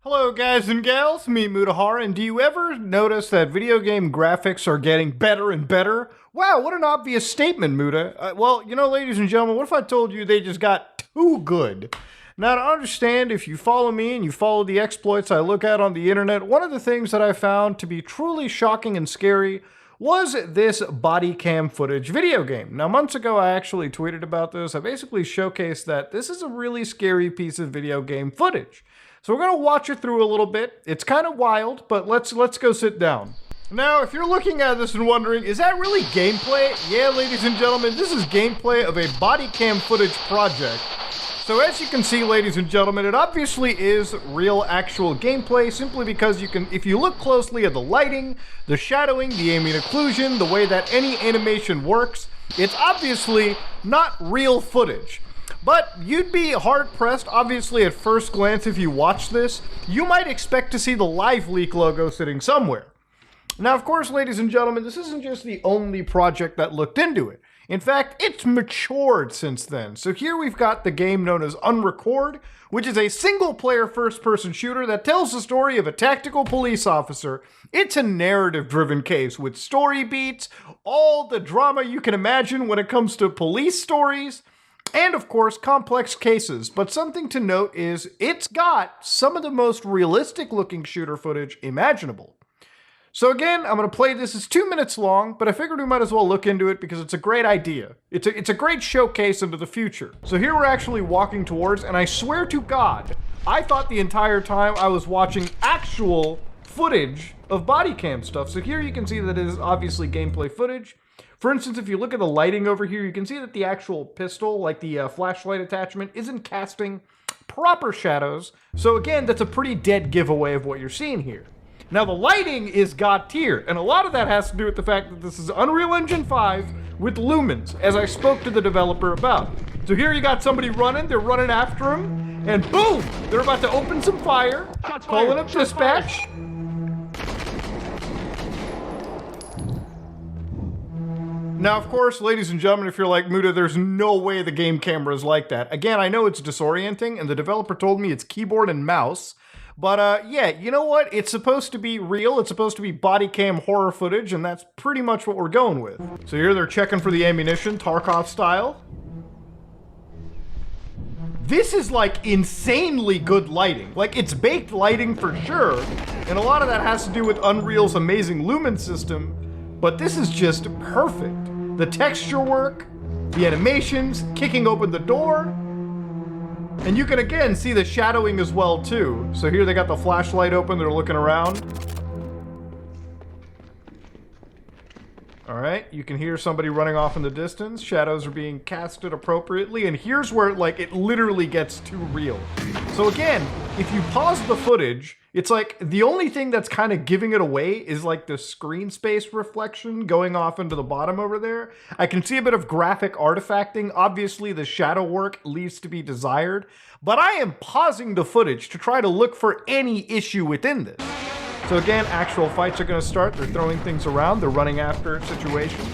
Hello guys and gals, me Mutahar, and do you ever notice that video game graphics are getting better and better? Wow, what an obvious statement, Muta. Well, you know, ladies and gentlemen, what if I told you they just got too good? Now, to understand, if you follow me and you follow the exploits I look at on the internet, one of the things that I found to be truly shocking and scary was this body cam footage video game. Now, months ago, I actually tweeted about this. I basically showcased that this is a really scary piece of video game footage. So we're going to watch it through a little bit. It's kind of wild, but let's go sit down. Now, if you're looking at this and wondering, is that really gameplay? Yeah, ladies and gentlemen, this is gameplay of a body cam footage project. So as you can see, ladies and gentlemen, it obviously is real actual gameplay simply because you can, if you look closely at the lighting, the shadowing, the ambient occlusion, the way that any animation works, it's obviously not real footage. But you'd be hard-pressed, obviously, at first glance if you watch this. You might expect to see the Live Leak logo sitting somewhere. Now, of course, ladies and gentlemen, this isn't just the only project that looked into it. In fact, it's matured since then. So here we've got the game known as Unrecord, which is a single-player first-person shooter that tells the story of a tactical police officer. It's a narrative-driven case with story beats, all the drama you can imagine when it comes to police stories, and of course, complex cases. But something to note is it's got some of the most realistic looking shooter footage imaginable. So again, I'm going to play this. It's 2 minutes long, but I figured we might as well look into it because it's a great idea. It's a great showcase into the future. So here we're actually walking towards, and I swear to God, I thought the entire time I was watching actual footage of body cam stuff. So here you can see that it is obviously gameplay footage. For instance, if you look at the lighting over here, you can see that the actual pistol, like the flashlight attachment, isn't casting proper shadows. So again, that's a pretty dead giveaway of what you're seeing here. Now, the lighting is god tier, and a lot of that has to do with the fact that this is Unreal Engine 5 with lumens, as I spoke to the developer about. So here you got somebody running, they're running after him, and boom! They're about to open some fire, calling up dispatch. Now, of course, ladies and gentlemen, if you're like Muta, there's no way the game camera is like that. Again, I know it's disorienting, and the developer told me it's keyboard and mouse. But yeah, you know what? It's supposed to be real. It's supposed to be body cam horror footage, and that's pretty much what we're going with. So here they're checking for the ammunition, Tarkov style. This is like insanely good lighting. Like, it's baked lighting for sure, and a lot of that has to do with Unreal's amazing lumen system. But this is just perfect. The texture work, the animations, kicking open the door. And you can again see the shadowing as well too. So here they got the flashlight open, they're looking around. All right, you can hear somebody running off in the distance. Shadows are being casted appropriately. And here's where like it literally gets too real. So again, if you pause the footage, it's like the only thing that's kind of giving it away is like the screen space reflection going off into the bottom over there. I can see a bit of graphic artifacting. Obviously, the shadow work leaves to be desired, but I am pausing the footage to try to look for any issue within this. So again, actual fights are going to start. They're throwing things around. They're running after situations.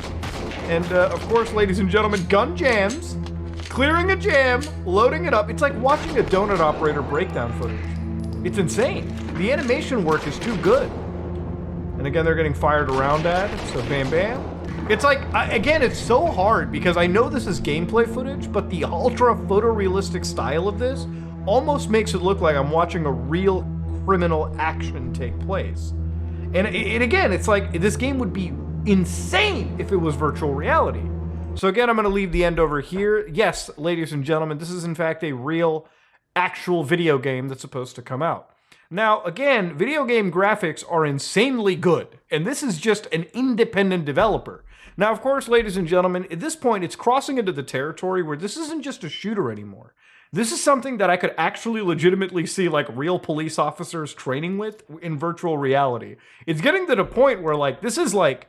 And of course, ladies and gentlemen, gun jams. Clearing a jam, loading it up. It's like watching a donut operator breakdown footage. It's insane. The animation work is too good. And again, they're getting fired around at, so bam bam. It's like, again, it's so hard because I know this is gameplay footage, but the ultra photorealistic style of this almost makes it look like I'm watching a real criminal action take place. And again, it's like, this game would be insane if it was virtual reality. So again, I'm going to leave the end over here. Yes, ladies and gentlemen, this is in fact a real, actual video game that's supposed to come out. Now, again, video game graphics are insanely good, and this is just an independent developer. Now, of course, ladies and gentlemen, at this point, it's crossing into the territory where this isn't just a shooter anymore. This is something that I could actually legitimately see like real police officers training with in virtual reality. It's getting to the point where like, this is like,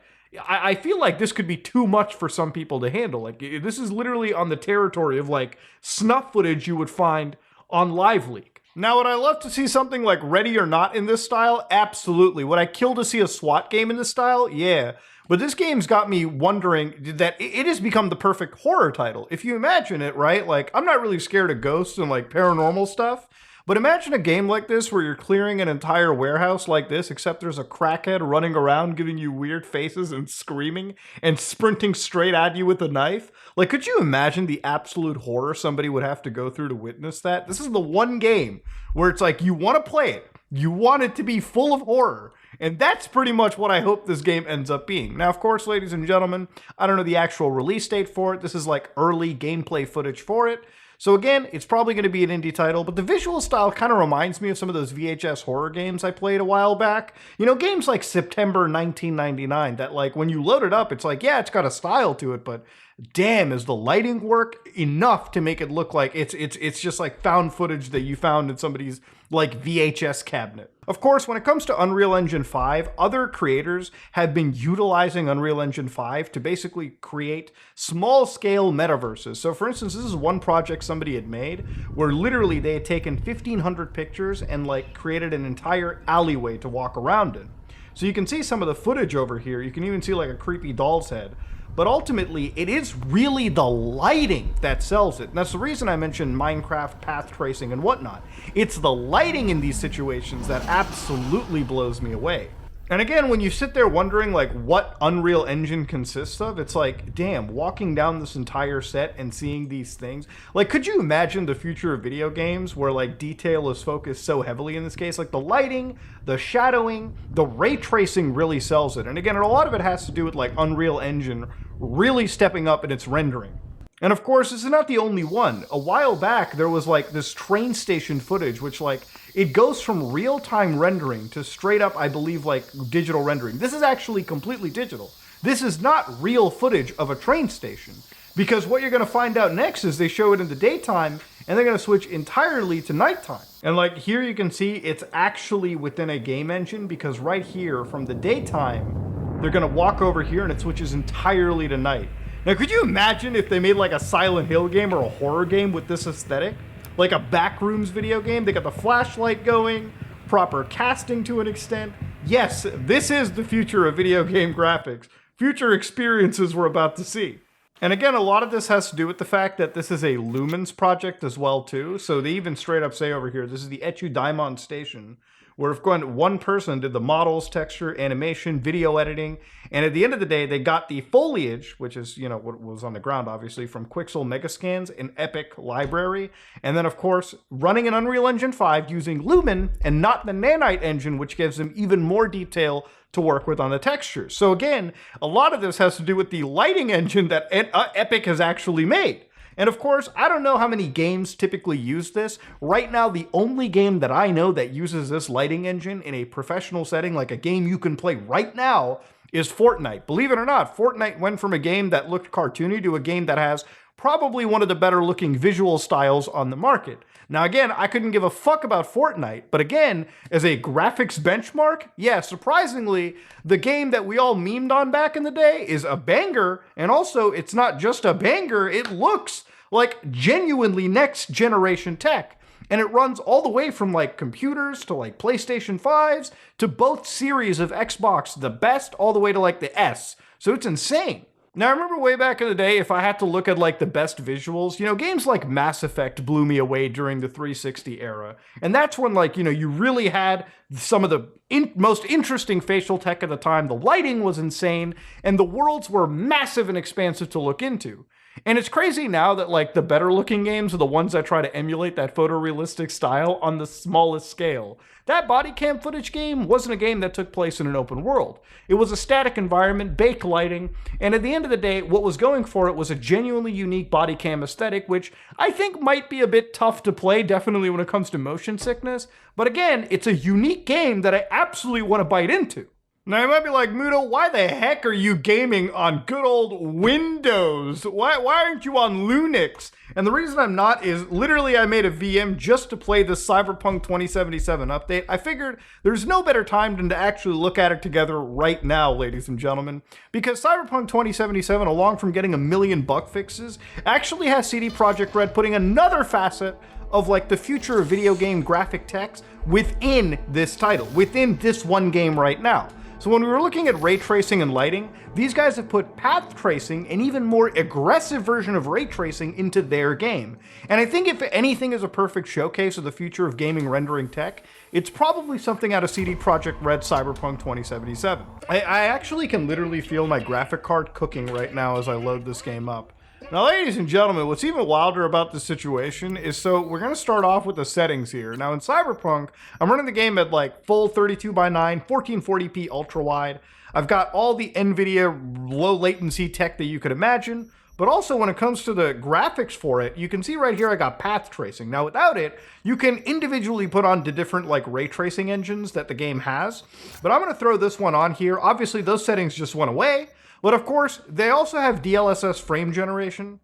I feel like this could be too much for some people to handle. Like, this is literally on the territory of like snuff footage you would find on Live Leak. Now, would I love to see something like Ready or Not in this style? Absolutely. Would I kill to see a SWAT game in this style? Yeah. But this game's got me wondering that it has become the perfect horror title. If you imagine it, right? Like, I'm not really scared of ghosts and like paranormal stuff, But imagine a game like this where you're clearing an entire warehouse like this, except there's a crackhead running around giving you weird faces and screaming and sprinting straight at you with a knife. Like, could you imagine the absolute horror somebody would have to go through to witness that? This is the one game where it's like, you want to play it, you want it to be full of horror, and that's pretty much what I hope this game ends up being. Now, of course, ladies and gentlemen, I don't know the actual release date for it. This is like early gameplay footage for it. So again, it's probably going to be an indie title, but the visual style kind of reminds me of some of those VHS horror games I played a while back. You know, games like September 1999 that, like, when you load it up, it's like, yeah, it's got a style to it, but damn, is the lighting work enough to make it look like it's just like found footage that you found in somebody's like VHS cabinet. Of course, when it comes to Unreal Engine 5, other creators have been utilizing Unreal Engine 5 to basically create small-scale metaverses. So for instance, this is one project somebody had made where literally they had taken 1,500 pictures and like created an entire alleyway to walk around in. So you can see some of the footage over here. You can even see like a creepy doll's head. But ultimately, it is really the lighting that sells it. And that's the reason I mentioned Minecraft, path tracing, and whatnot. It's the lighting in these situations that absolutely blows me away. And again, when you sit there wondering like what Unreal Engine consists of, it's like, damn, walking down this entire set and seeing these things. Like, could you imagine the future of video games where like detail is focused so heavily in this case? Like the lighting, the shadowing, the ray tracing really sells it. And again, a lot of it has to do with like Unreal Engine really stepping up in its rendering. And of course, this is not the only one. A while back, there was like this train station footage, which like, it goes from real-time rendering to straight up, I believe, like digital rendering. This is actually completely digital. This is not real footage of a train station. Because what you're gonna find out next is they show it in the daytime, and they're gonna switch entirely to nighttime. And like here you can see it's actually within a game engine, because right here from the daytime, they're gonna walk over here and it switches entirely to night. Now, could you imagine if they made like a Silent Hill game or a horror game with this aesthetic? Like a Backrooms video game? They got the flashlight going, proper casting to an extent. Yes, this is the future of video game graphics. Future experiences we're about to see. And again, a lot of this has to do with the fact that this is a Lumens project as well too. So they even straight up say over here, this is the Etu Daimon Station, where if one person did the models, texture, animation, video editing, and at the end of the day, they got the foliage, which is, you know, what was on the ground, obviously, from Quixel Megascans, an epic library, and then, of course, running an Unreal Engine 5 using Lumen and not the Nanite engine, which gives them even more detail to work with on the textures. So again, a lot of this has to do with the lighting engine that Epic has actually made. And of course, I don't know how many games typically use this. Right now, the only game that I know that uses this lighting engine in a professional setting, like a game you can play right now, is Fortnite. Believe it or not, Fortnite went from a game that looked cartoony to a game that has probably one of the better looking visual styles on the market. Now again, I couldn't give a fuck about Fortnite, but again, as a graphics benchmark, yeah, surprisingly, the game that we all memed on back in the day is a banger, and also it's not just a banger, it looks like genuinely next generation tech. And it runs all the way from like computers to like PlayStation 5s to both series of Xbox, the best, all the way to like the S. So it's insane. Now, I remember way back in the day, if I had to look at like the best visuals, you know, games like Mass Effect blew me away during the 360 era. And that's when like, you know, you really had some of the most interesting facial tech at the time. The lighting was insane and the worlds were massive and expansive to look into. And it's crazy now that like the better looking games are the ones that try to emulate that photorealistic style on the smallest scale. That body cam footage game wasn't a game that took place in an open world. It was a static environment, baked lighting, and at the end of the day, what was going for it was a genuinely unique body cam aesthetic, which I think might be a bit tough to play, definitely when it comes to motion sickness. But again, it's a unique game that I absolutely want to bite into. Now you might be like, Mudo, why the heck are you gaming on good old Windows? Why aren't you on Linux? And the reason I'm not is literally I made a VM just to play the Cyberpunk 2077 update. I figured there's no better time than to actually look at it together right now, ladies and gentlemen. Because Cyberpunk 2077, along from getting 1 million bug fixes, actually has CD Projekt Red putting another facet of like the future of video game graphic techs within this title, within this one game right now. So when we were looking at ray tracing and lighting, these guys have put path tracing, an even more aggressive version of ray tracing, into their game. And I think if anything is a perfect showcase of the future of gaming rendering tech, it's probably something out of CD Projekt Red Cyberpunk 2077. I actually can literally feel my graphic card cooking right now as I load this game up. Now, ladies and gentlemen, what's even wilder about this situation is, so we're going to start off with the settings here. Now, in Cyberpunk, I'm running the game at like full 32:9, 1440p ultra wide. I've got all the NVIDIA low latency tech that you could imagine, but also when it comes to the graphics for it, you can see right here I got path tracing. Now, without it, you can individually put on the different like ray tracing engines that the game has, but I'm going to throw this one on here. Obviously, those settings just went away. But of course, they also have DLSS frame generation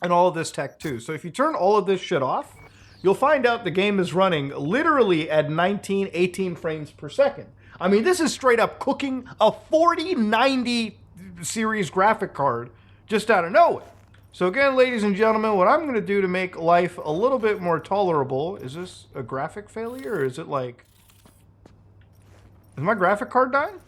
and all of this tech too. So if you turn all of this shit off, you'll find out the game is running literally at 19, 18 frames per second. I mean, this is straight up cooking a 4090 series graphic card just out of nowhere. So again, ladies and gentlemen, what I'm going to do to make life a little bit more tolerable, is this a graphic failure or is it like, is my graphic card dying?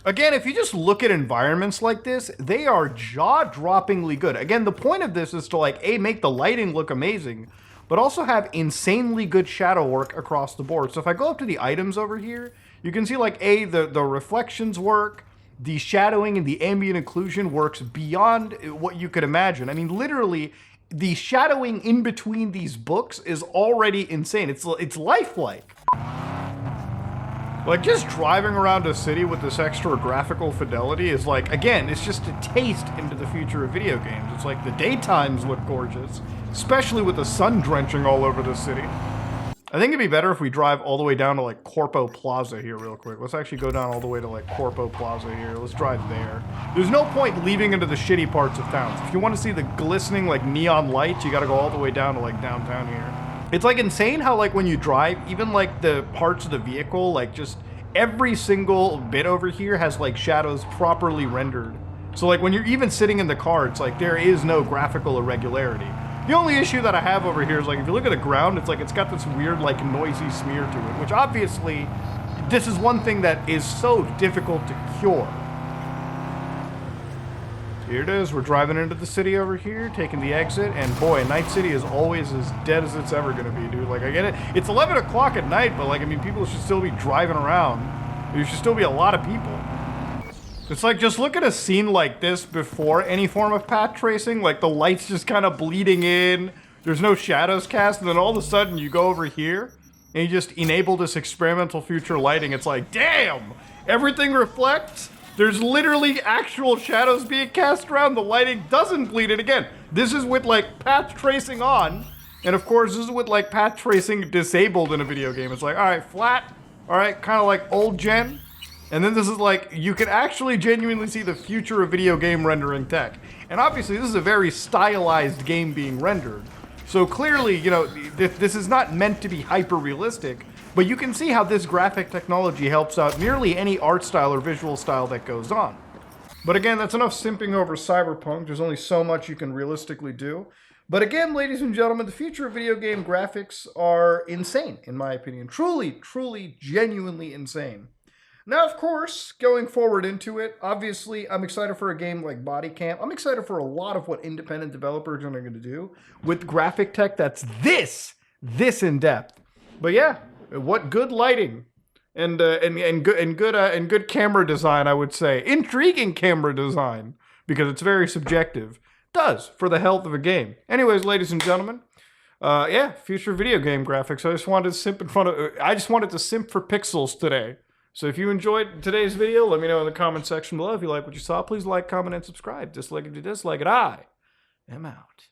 Again, if you just look at environments like this, they are jaw-droppingly good. Again, the point of this is to like, A, make the lighting look amazing, but also have insanely good shadow work across the board. So if I go up to the items over here, you can see like, A, the reflections work, the shadowing and the ambient occlusion works beyond what you could imagine. I mean, literally, the shadowing in between these books is already insane. It's lifelike. Like, just driving around a city with this extra graphical fidelity is like, again, it's just a taste into the future of video games. It's like the daytimes look gorgeous, especially with the sun drenching all over the city. I think it'd be better if we drive all the way down to like Corpo Plaza here real quick. Let's actually go down all the way to like Corpo Plaza here. Let's drive there. There's no point leaving into the shitty parts of towns. If you want to see the glistening like neon lights, you gotta go all the way down to like downtown here. It's like insane how like when you drive, even like the parts of the vehicle, like just every single bit over here has like shadows properly rendered. So like when you're even sitting in the car, it's like there is no graphical irregularity. The only issue that I have over here is like if you look at the ground, it's like it's got this weird like noisy smear to it, which obviously this is one thing that is so difficult to cure. Here it is, we're driving into the city over here, taking the exit, and boy, Night City is always as dead as it's ever gonna be, dude. Like, I get it, it's 11 o'clock at night, but like, I mean, people should still be driving around. There should still be a lot of people. It's like, just look at a scene like this before any form of path tracing, like the lights just kind of bleeding in, there's no shadows cast, and then all of a sudden you go over here, and you just enable this experimental future lighting. It's like, damn, everything reflects. There's literally actual shadows being cast around. The lighting doesn't bleed it again. This is with like path tracing on. And of course, this is with like path tracing disabled in a video game. It's like, all right, flat. All right, kind of like old gen. And then this is like, you can actually genuinely see the future of video game rendering tech. And obviously, this is a very stylized game being rendered. So clearly, you know, this is not meant to be hyper-realistic. But you can see how this graphic technology helps out nearly any art style or visual style that goes on. But again, that's enough simping over Cyberpunk. There's only so much you can realistically do. But again, ladies and gentlemen, the future of video game graphics are insane, in my opinion. Truly, truly, genuinely insane. Now, of course, going forward into it, obviously, I'm excited for a game like Body Camp. I'm excited for a lot of what independent developers are going to do with graphic tech that's this in depth. But yeah. What good lighting and good camera design, I would say, intriguing camera design, because it's very subjective, does for the health of a game. Anyways, ladies and gentlemen, yeah, future video game graphics. I just wanted to simp for pixels today. So if you enjoyed today's video, let me know in the comment section below. If you like what you saw, please like, comment, and subscribe. Dislike if you dislike it. I am out.